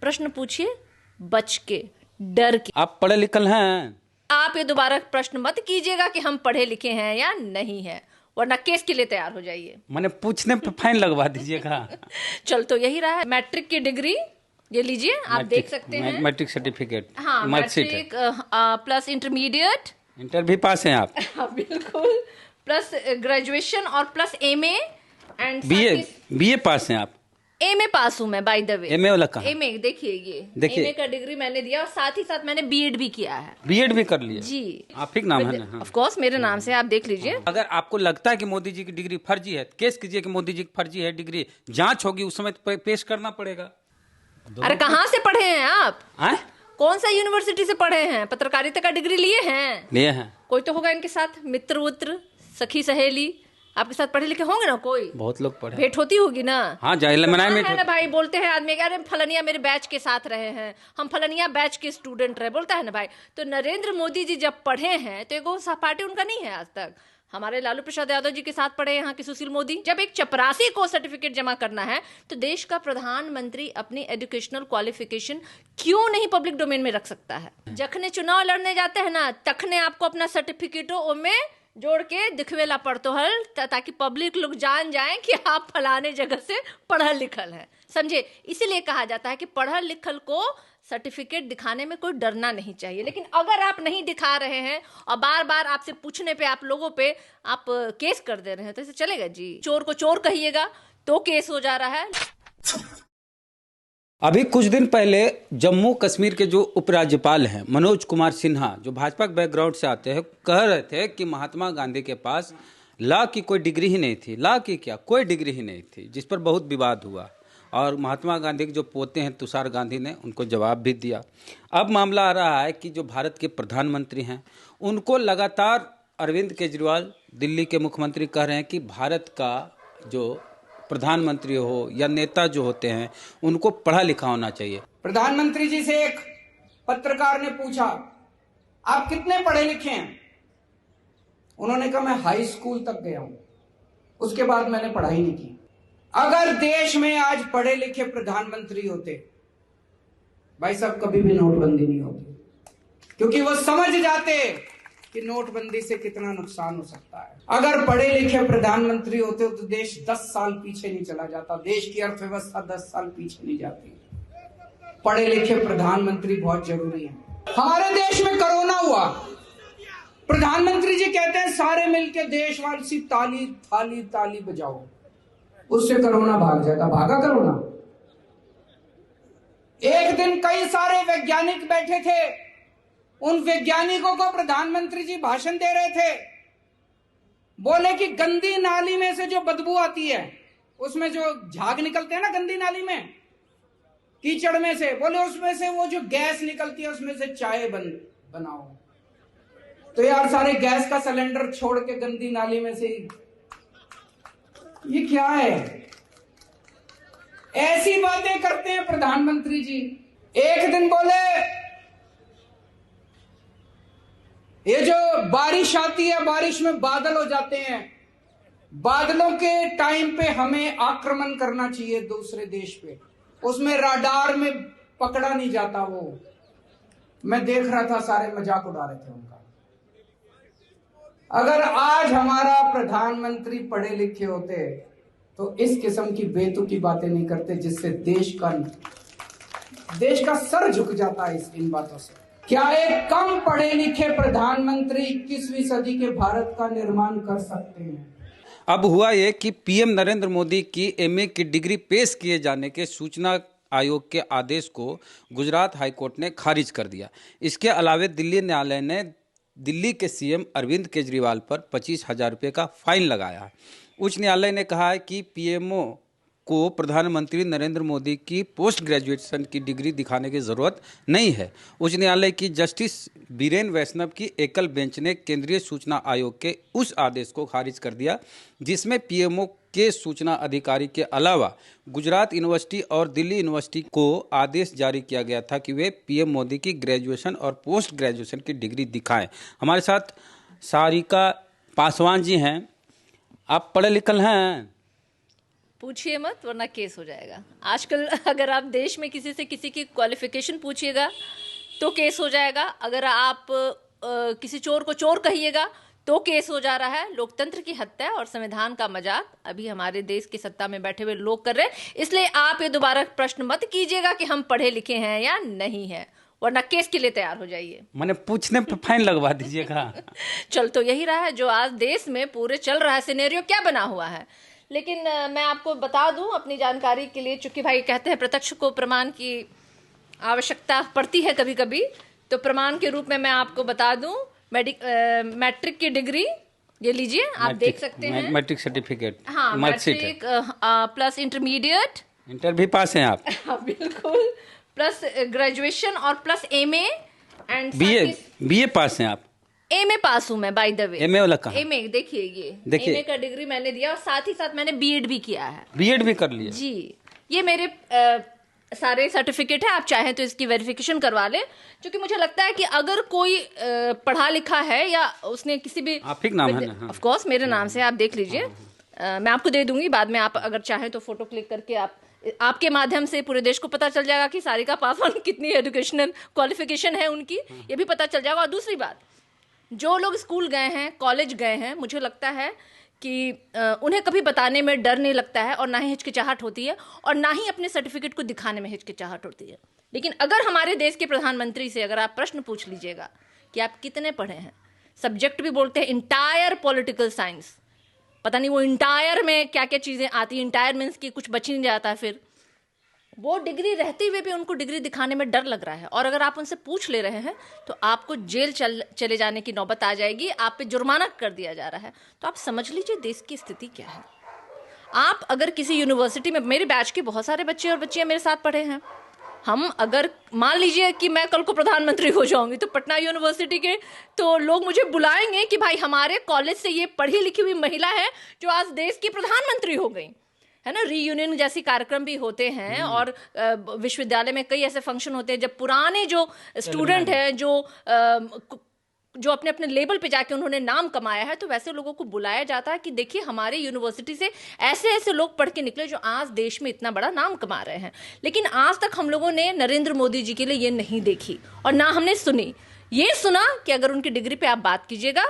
प्रश्न पूछिए बच के, डर के। आप पढ़े लिखे हैं? आप ये दोबारा प्रश्न मत कीजिएगा कि हम पढ़े लिखे हैं या नहीं है, वरना केस के लिए तैयार हो जाइए। मैंने पूछने पे फाइन लगवा दीजिएगा। चल तो यही रहा है। मैट्रिक की डिग्री ये लीजिए, आप देख सकते हैं। मैट्रिक सर्टिफिकेट, हाँ, marksheet matric plus intermediate, inter भी पास हैं आप? हाँ बिल्कुल, प्लस ग्रेजुएशन और प्लस एमए एंड बीए पास हैं आप? एमए पास हूं मैं, बाय द वे। एमए वाला कहाँ? एमए देखिए, ये एमए का डिग्री मैंने दिया और साथ ही साथ मैंने बीएड भी किया है। बीएड भी कर लिया जी, आप ही नाम है ना? ऑफ कोर्स मेरे नाम से, आप देख लीजिए। अगर आपको लगता है कि मोदी जी की डिग्री फर्जी है, केस कीजिए कि मोदी जी की फर्जी है डिग्री, जांच होगी उस समय पेश करना पड़ेगा। अरे कहाँ से पढ़े हैं आप? कौन सा यूनिवर्सिटी से पढ़े हैं? पत्रकारिता का डिग्री लिए हैं? कोई तो होगा इनके साथ, मित्र उत्र, सखी सहेली आपके साथ पढ़े लिखे होंगे ना? कोई, बहुत लोग पढ़े, भेंट होती होगी ना? हाँ, जाहिल है ना भाई। बोलते हैं आदमी, अरे फलनिया मेरे बैच के साथ रहे हैं, हम फलनिया बैच के स्टूडेंट रहे, बोलता है ना भाई। तो नरेंद्र मोदी जी जब पढ़े हैं तो एगो सहपाठी उनका नहीं है आज तक। हमारे लालू प्रसाद यादव जी के साथ पढ़े यहाँ के सुशील मोदी। जब एक चपरासी को सर्टिफिकेट जमा करना है तो देश का प्रधानमंत्री अपनी एजुकेशनल क्वालिफिकेशन क्यों नहीं पब्लिक डोमेन में रख सकता है? जखने चुनाव लड़ने जाते हैं ना, तखने आपको अपना सर्टिफिकेटों में जोड़ के दिखवेला पड़तो हल, ताकि पब्लिक लोग जान जाएं कि आप फलाने जगह से पढ़ल लिखल है, समझे? इसीलिए कहा जाता है कि पढ़ल लिखल को सर्टिफिकेट दिखाने में कोई डरना नहीं चाहिए। लेकिन अगर आप नहीं दिखा रहे हैं और बार बार आपसे पूछने पे, आप लोगों पे आप केस कर दे रहे हैं, तो ऐसे चलेगा जी? चोर को चोर कहिएगा तो केस हो जा रहा है। अभी कुछ दिन पहले जम्मू कश्मीर के जो उपराज्यपाल हैं मनोज कुमार सिन्हा, जो भाजपा बैकग्राउंड से आते हैं, कह रहे थे कि महात्मा गांधी के पास लॉ की कोई डिग्री ही नहीं थी। लॉ की क्या, कोई डिग्री ही नहीं थी, जिस पर बहुत विवाद हुआ। और महात्मा गांधी के जो पोते हैं तुषार गांधी ने उनको जवाब भी दिया। अब मामला आ रहा है कि जो भारत के प्रधानमंत्री हैं उनको लगातार अरविंद केजरीवाल, दिल्ली के मुख्यमंत्री, कह रहे हैं कि भारत का जो प्रधानमंत्री हो या नेता जो होते हैं उनको पढ़ा लिखा होना चाहिए। प्रधानमंत्री जी से एक पत्रकार ने पूछा, आप कितने पढ़े लिखे हैं? उन्होंने कहा, मैं हाई स्कूल तक गया हूं, उसके बाद मैंने पढ़ाई नहीं की। अगर देश में आज पढ़े लिखे प्रधानमंत्री होते, भाई साहब, कभी भी नोटबंदी नहीं होती, क्योंकि वो समझ जाते कि नोटबंदी से कितना नुकसान हो सकता है। अगर पढ़े लिखे प्रधानमंत्री होते तो देश 10 साल पीछे नहीं चला जाता, देश की अर्थव्यवस्था 10 साल पीछे नहीं जाती। पढ़े लिखे प्रधानमंत्री बहुत जरूरी है। हमारे देश में कोरोना हुआ, प्रधानमंत्री जी कहते हैं सारे मिलकर देशवासी ताली ताली ताली बजाओ, उससे कोरोना भाग जाएगा। भागा कोरोना? एक दिन कई सारे वैज्ञानिक बैठे थे, उन वैज्ञानिकों को प्रधानमंत्री जी भाषण दे रहे थे। बोले कि गंदी नाली में से जो बदबू आती है, उसमें जो झाग निकलते हैं ना गंदी नाली में, कीचड़ में से, बोले उसमें से वो जो गैस निकलती है उसमें से चाय बनाओ। तो यार सारे गैस का सिलेंडर छोड़ के गंदी नाली में से, ये क्या है? ऐसी बातें करते हैं प्रधानमंत्री जी। एक दिन बोले, ये जो बारिश आती है, बारिश में बादल हो जाते हैं, बादलों के टाइम पे हमें आक्रमण करना चाहिए दूसरे देश पे, उसमें राडार में पकड़ा नहीं जाता। वो मैं देख रहा था, सारे मजाक उड़ा रहे थे उनका। अगर आज हमारा प्रधानमंत्री पढ़े लिखे होते तो इस किस्म की बेतुकी बातें नहीं करते, जिससे देश का सर झुक जाता है इन बातों से। क्या एक कम पढ़े लिखे प्रधानमंत्री 21वीं सदी के भारत का निर्माण कर सकते हैं? अब हुआ ये कि पीएम नरेंद्र मोदी की एमए की डिग्री पेश किए जाने के सूचना आयोग के आदेश को गुजरात हाईकोर्ट ने खारिज कर दिया। इसके अलावे दिल्ली न्यायालय ने दिल्ली के सीएम अरविंद केजरीवाल पर 25,000 रुपये का फाइन लगाया। उच्च न्यायालय ने कहा है कि पीएमओ को प्रधानमंत्री नरेंद्र मोदी की पोस्ट ग्रेजुएशन की डिग्री दिखाने की जरूरत नहीं है। उच्च न्यायालय की जस्टिस बीरेन वैष्णव की एकल बेंच ने केंद्रीय सूचना आयोग के उस आदेश को खारिज कर दिया जिसमें पीएमओ के सूचना अधिकारी के अलावा गुजरात यूनिवर्सिटी और दिल्ली यूनिवर्सिटी को आदेश जारी किया गया था कि वे पीएम मोदी की ग्रेजुएशन और पोस्ट ग्रेजुएशन की डिग्री दिखाएं। हमारे साथ सारिका पासवान जी हैं। आप पढ़े लिखे हैं? पूछिए मत वरना केस हो जाएगा। आजकल अगर आप देश में किसी से किसी की क्वालिफिकेशन पूछिएगा तो केस हो जाएगा। अगर आप किसी चोर को चोर कहिएगा तो केस हो जा रहा है। लोकतंत्र की हत्या और संविधान का मजाक अभी हमारे देश की सत्ता में बैठे हुए लोग कर रहे हैं। इसलिए आप ये दोबारा प्रश्न मत कीजिएगा कि हम पढ़े लिखे हैं या नहीं है, वरना केस के लिए तैयार हो जाइए। मैंने पूछने पर फाइन लगवा दीजिएगा। चल तो यही रहा है जो आज देश में पूरे चल रहा है, सिनेरियो क्या बना हुआ है। लेकिन मैं आपको बता दूं अपनी जानकारी के लिए, चूंकि भाई कहते हैं प्रत्यक्ष को प्रमाण की आवश्यकता पड़ती है कभी कभी, तो प्रमाण के रूप में मैं आपको बता दूं मैट्रिक की डिग्री ये लीजिए, आप देख सकते हैं। मैट्रिक सर्टिफिकेट, हाँ, मैट्रिक प्लस इंटरमीडिएट, इंटर भी पास हैं आप? हाँ, बिल्कुल, प्लस ग्रेजुएशन और प्लस एमए एंड बीए पास हैं आप? एमए पास हूं मैं, बाय द वे। एमए वाला कहाँ? एमए देखिए, ये एमए का डिग्री मैंने दिया और साथ ही साथ मैंने बीएड भी किया है। बीएड भी कर लिया जी। ये मेरे सारे सर्टिफिकेट है, आप चाहें तो इसकी वेरिफिकेशन करवा लें, क्योंकि मुझे लगता है कि अगर कोई पढ़ा लिखा है या उसने किसी भी, आप ही का नाम है ना? ऑफ कोर्स मेरे नाम से, आप देख लीजिए। मैं आपको दे दूंगी बाद में, आप अगर चाहें तो फोटो क्लिक करके आपके माध्यम से पूरे देश को पता चल जाएगा कि सारिका पासवान कितनी एजुकेशनल क्वालिफिकेशन है उनकी, ये भी पता चल जाएगा। और दूसरी बात, जो लोग स्कूल गए हैं, कॉलेज गए हैं, मुझे लगता है कि उन्हें कभी बताने में डर नहीं लगता है और ना ही हिचकिचाहट होती है और ना ही अपने सर्टिफिकेट को दिखाने में हिचकिचाहट होती है। लेकिन अगर हमारे देश के प्रधानमंत्री से अगर आप प्रश्न पूछ लीजिएगा कि आप कितने पढ़े हैं, सब्जेक्ट भी बोलते हैं इंटायर पॉलिटिकल साइंस, पता नहीं वो इंटायर में क्या क्या चीज़ें आती हैं, इंटायर मीन्स कि कुछ बच नहीं जाता, फिर वो डिग्री रहते हुए भी उनको डिग्री दिखाने में डर लग रहा है। और अगर आप उनसे पूछ ले रहे हैं तो आपको जेल चले जाने की नौबत आ जाएगी, आप पे जुर्माना कर दिया जा रहा है। तो आप समझ लीजिए देश की स्थिति क्या है। आप अगर किसी यूनिवर्सिटी में, मेरे बैच के बहुत सारे बच्चे और बच्चियां मेरे साथ पढ़े हैं, हम अगर मान लीजिए कि मैं कल को प्रधानमंत्री हो जाऊंगी तो पटना यूनिवर्सिटी के तो लोग मुझे बुलाएंगे कि भाई हमारे कॉलेज से ये पढ़ी लिखी हुई महिला है जो आज देश की प्रधानमंत्री हो गई है ना। रीयूनियन जैसी कार्यक्रम भी होते हैं और विश्वविद्यालय में कई ऐसे फंक्शन होते हैं जब पुराने जो स्टूडेंट हैं जो अपने अपने लेवल पे जाके उन्होंने नाम कमाया है, तो वैसे लोगों को बुलाया जाता है कि देखिए हमारे यूनिवर्सिटी से ऐसे ऐसे लोग पढ़ के निकले जो आज देश में इतना बड़ा नाम कमा रहे हैं। लेकिन आज तक हम लोगों ने नरेंद्र मोदी जी के लिए ये नहीं देखी और ना हमने सुनी। ये सुना कि अगर उनकी डिग्री पे आप बात कीजिएगा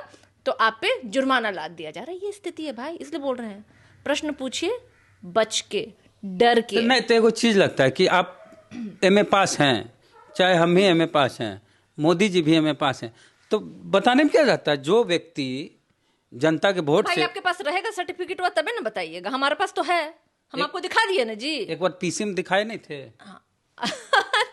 तो आप पे जुर्माना लाद दिया जा रहा है। ये स्थिति है भाई, इसलिए बोल रहे हैं प्रश्न पूछिए बच के, डर के। नहीं तो एक चीज लगता है कि आप एमए पास हैं, चाहे हम ही एमए पास हैं, मोदी जी भी एमए पास हैं, तो बताने में क्या जाता है। जो व्यक्ति जनता के वोट से, आपके पास रहेगा सर्टिफिकेट, वो तभी ना बताइएगा। हमारे पास तो है, हम आपको दिखा दिए ना जी। एक बार पीसी में दिखाए नहीं थे। हाँ।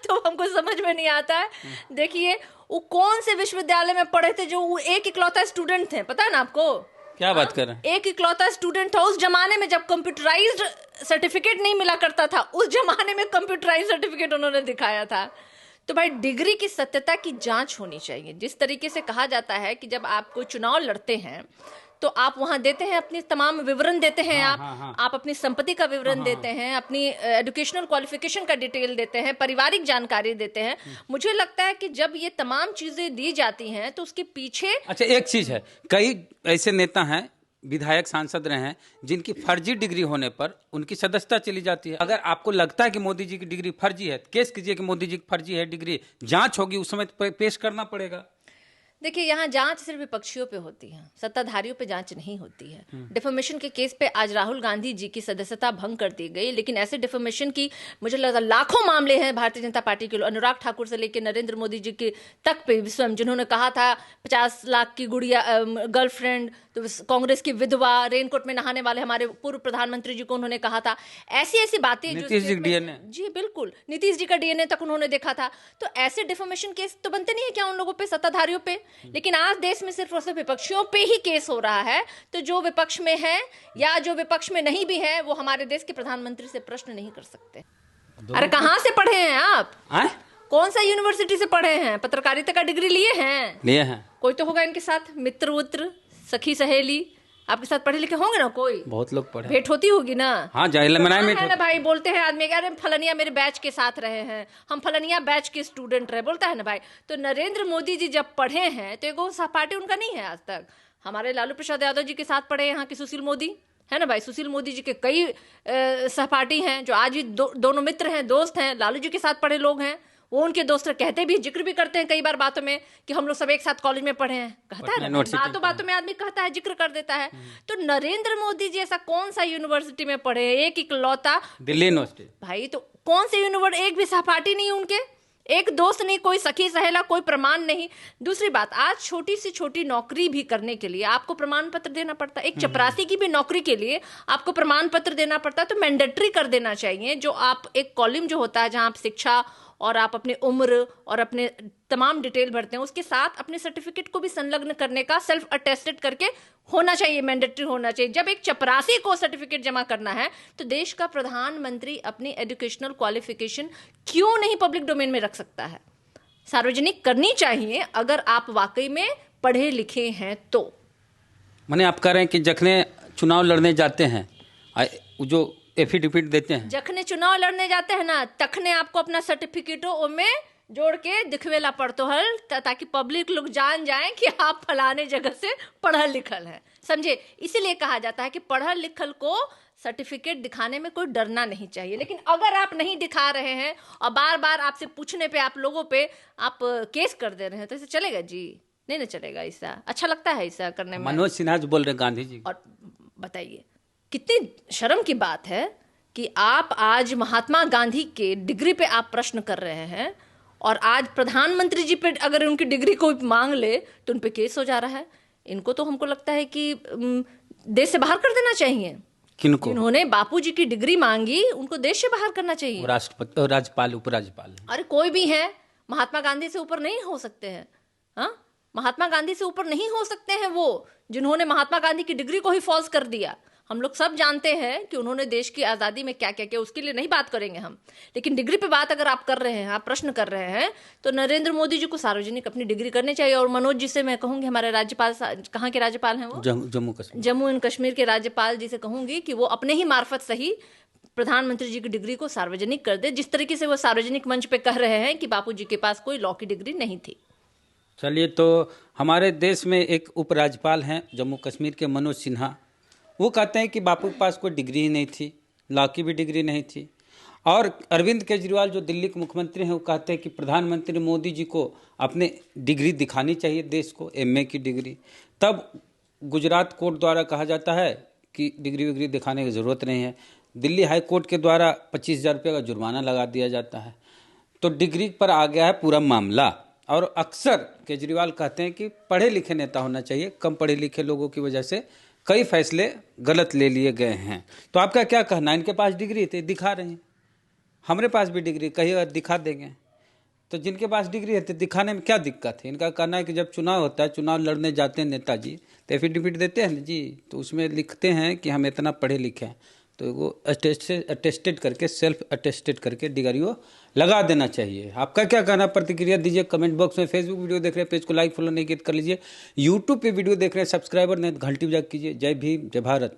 तो हमको समझ में नहीं आता है। देखिए वो कौन से विश्वविद्यालय में पढ़े थे जो वो एक इकलौता स्टूडेंट थे, पता है ना आपको? क्या बात कर रहे हैं? एक इकलौता स्टूडेंट था। उस जमाने में जब कंप्यूटराइज्ड सर्टिफिकेट नहीं मिला करता था, उस जमाने में कंप्यूटराइज्ड सर्टिफिकेट उन्होंने दिखाया था। तो भाई डिग्री की सत्यता की जांच होनी चाहिए। जिस तरीके से कहा जाता है कि जब आप कोई चुनाव लड़ते हैं तो आप वहां देते हैं अपनी तमाम विवरण देते हैं, आप अपनी संपत्ति का विवरण देते हैं, अपनी एजुकेशनल क्वालिफिकेशन का डिटेल देते हैं, पारिवारिक जानकारी देते हैं। मुझे लगता है कि जब ये तमाम चीजें दी जाती हैं तो उसके पीछे, अच्छा एक चीज है, कई ऐसे नेता हैं, विधायक सांसद रहे हैं, जिनकी फर्जी डिग्री होने पर उनकी सदस्यता चली जाती है। अगर आपको लगता है कि मोदी जी की डिग्री फर्जी है, केस कीजिए कि मोदी जी की फर्जी है डिग्री, जांच होगी, उस समय पेश करना पड़ेगा। देखिए यहाँ जांच सिर्फ विपक्षियों पे होती है, सत्ताधारियों पे जांच नहीं होती है। डिफेमेशन के केस पे आज राहुल गांधी जी की सदस्यता भंग कर दी गई, लेकिन ऐसे डिफेमेशन की मुझे लगता है लाखों मामले हैं भारतीय जनता पार्टी के। अनुराग ठाकुर से लेकर नरेंद्र मोदी जी के तक पे स्वयं, जिन्होंने कहा था 50 लाख की गुड़िया गर्लफ्रेंड, तो कांग्रेस की विधवा, रेनकोट में नहाने वाले हमारे पूर्व प्रधानमंत्री जी को उन्होंने कहा था। ऐसी ऐसी बातें नीतीश जी डीएनए, जी बिल्कुल, नीतीश जी का डीएनए तक उन्होंने देखा था। तो ऐसे डिफेमेशन केस तो बनते नहीं है क्या उन लोगों पे, सत्ताधारियों पे? लेकिन आज देश में सिर्फ और सिर्फ विपक्षियों पे ही केस हो रहा है। तो जो विपक्ष में है या जो विपक्ष में नहीं भी है, वो हमारे देश के प्रधानमंत्री से प्रश्न नहीं कर सकते। अरे कहां से पढ़े हैं आप? कौन सा यूनिवर्सिटी से पढ़े हैं? पत्रकारिता का डिग्री लिए हैं? कोई तो होगा इनके साथ, मित्र उत्र, सखी सहेली आपके साथ पढ़े लिखे होंगे ना, कोई बहुत लोग पढ़े, भेंट होती होगी ना। हाँ जाहिल मनाए में है ना भाई, बोलते हैं आदमी, अरे फलनिया मेरे बैच के साथ रहे हैं, हम फलनिया बैच के स्टूडेंट रहे, बोलता है ना भाई। तो नरेंद्र मोदी जी जब पढ़े हैं तो एगो सहपाठी उनका नहीं है आज तक। हमारे लालू प्रसाद यादव जी के साथ पढ़े यहाँ के सुशील मोदी, है ना भाई। सुशील मोदी जी के कई सहपाठी हैं जो आज भी दोनों मित्र हैं, दोस्त हैं, लालू जी के साथ पढ़े लोग हैं। वो उनके दोस्त कहते भी, जिक्र भी करते हैं कई बार बातों में कि हम लोग सब एक साथ कॉलेज में पढ़े हैं, कहता है ना, बातों बातों में आदमी कहता है, जिक्र कर देता है। तो नरेंद्र मोदी जी ऐसा कौन सा यूनिवर्सिटी में पढ़े हैं? एक इकलौता दिल्ली यूनिवर्सिटी भाई। तो कौन से यूनिवर्सिटी, एक भी सहपाठी नहीं उनके, एक दोस्त नहीं, कोई सखी सहेला, कोई प्रमाण नहीं। दूसरी बात, आज छोटी से छोटी नौकरी भी करने के लिए आपको प्रमाण पत्र देना पड़ता है। एक चपरासी की भी नौकरी के लिए आपको प्रमाण पत्र देना पड़ता है। तो मैंडेटरी कर देना चाहिए, जो आप एक कॉलम जो होता है जहां आप शिक्षा और आप अपने उम्र और अपने तमाम डिटेल भरते हैं, उसके साथ अपने सर्टिफिकेट को भी संलग्न करने का सेल्फ अटेस्टेड करके होना चाहिए, मैंडेटरी होना चाहिए। जब एक चपरासी को सर्टिफिकेट जमा करना है तो देश का प्रधानमंत्री अपनी एजुकेशनल क्वालिफिकेशन क्यों नहीं पब्लिक डोमेन में रख सकता है? सार्वजनिक करनी चाहिए अगर आप वाकई में पढ़े लिखे हैं तो। माने आप कह रहे हैं कि जखने चुनाव लड़ने जाते हैं, जो एफिडेविट देते हैं, जखने चुनाव लड़ने जाते हैं ना, तखने आपको अपना सर्टिफिकेटों में जोड़ के दिखवेला पड़तो हल, ताकि पब्लिक लोग जान जाएं कि आप फलाने जगह से पढ़ल लिखल हैं, समझे। इसीलिए कहा जाता है कि पढ़ल लिखल को सर्टिफिकेट दिखाने में कोई डरना नहीं चाहिए। लेकिन अगर आप नहीं दिखा रहे हैं और बार बार आपसे पूछने पे, आप लोगों पे आप केस कर दे रहे हैं, तो ऐसे चलेगा जी? नहीं ना चलेगा। ऐसा अच्छा लगता है ऐसा करने में? मनोज सिन्हा जो बोल रहे हैं गांधी जी। और बताइए, कितनी शर्म की बात है कि आप आज महात्मा गांधी के डिग्री पे आप प्रश्न कर रहे हैं, और आज प्रधानमंत्री जी पे अगर उनकी डिग्री कोई मांग ले तो उन पे केस हो जा रहा है। इनको तो हमको लगता है कि देश से बाहर कर देना चाहिए। किनको? जिन्होंने बापूजी की डिग्री मांगी उनको देश से बाहर करना चाहिए। राष्ट्रपति, राज्यपाल, उपराज्यपाल, अरे कोई भी है, महात्मा गांधी से ऊपर नहीं हो सकते हैं। हाँ, महात्मा गांधी से ऊपर नहीं हो सकते हैं वो जिन्होंने महात्मा गांधी की डिग्री को ही फॉल्स कर दिया। हम लोग सब जानते हैं कि उन्होंने देश की आज़ादी में क्या क्या किया, उसके लिए नहीं बात करेंगे हम। लेकिन डिग्री पे बात अगर आप कर रहे हैं, आप प्रश्न कर रहे हैं, तो नरेंद्र मोदी जी को सार्वजनिक अपनी डिग्री करनी चाहिए। और मनोज जी से मैं कहूंगी, हमारे राज्यपाल, कहाँ के राज्यपाल हैं वो? जम्मू कश्मीर, जम्मू एंड कश्मीर के राज्यपाल जी से कहूंगी कि वो अपने ही मार्फत सही प्रधानमंत्री जी की डिग्री को सार्वजनिक कर दे, जिस तरीके से वो सार्वजनिक मंच पे कह रहे हैं कि बापू जी के पास कोई लॉ की डिग्री नहीं थी। चलिए, तो हमारे देश में एक उपराज्यपाल हैं जम्मू कश्मीर के, मनोज सिन्हा। वो कहते हैं कि बापू के पास कोई डिग्री ही नहीं थी, लॉ की भी डिग्री नहीं थी। और अरविंद केजरीवाल जो दिल्ली के मुख्यमंत्री हैं, वो कहते हैं कि प्रधानमंत्री मोदी जी को अपने डिग्री दिखानी चाहिए देश को, एमए की डिग्री। तब गुजरात कोर्ट द्वारा कहा जाता है कि डिग्री विग्री दिखाने की ज़रूरत नहीं है। दिल्ली हाई कोर्ट के द्वारा 25,000 रुपये का जुर्माना लगा दिया जाता है। तो डिग्री पर आ गया है पूरा मामला। और अक्सर केजरीवाल कहते हैं कि पढ़े लिखे नेता होना चाहिए, कम पढ़े लिखे लोगों की वजह से कई फैसले गलत ले लिए गए हैं। तो आपका क्या कहना? इनके पास डिग्री थी, दिखा रहे हैं। हमारे पास भी डिग्री, कहीं दिखा देंगे। तो जिनके पास डिग्री है तो दिखाने में क्या दिक्कत है? इनका कहना है कि जब चुनाव होता है, चुनाव लड़ने जाते हैं नेताजी, तो एफिडेविट देते हैं जी, तो उसमें लिखते हैं कि हम इतना पढ़े लिखे हैं। तो वो अटेस्टेड करके, सेल्फ अटेस्टेड करके डिग्री लगा देना चाहिए। आपका क्या कहना? प्रतिक्रिया दीजिए कमेंट बॉक्स में। फेसबुक वीडियो देख रहे हैं, पेज को लाइक फॉलो नहीं किया कर लीजिए। यूट्यूब पे वीडियो देख रहे हैं, सब्सक्राइबर नहीं, घंटी बजा कीजिए। जय भीम, जय भारत।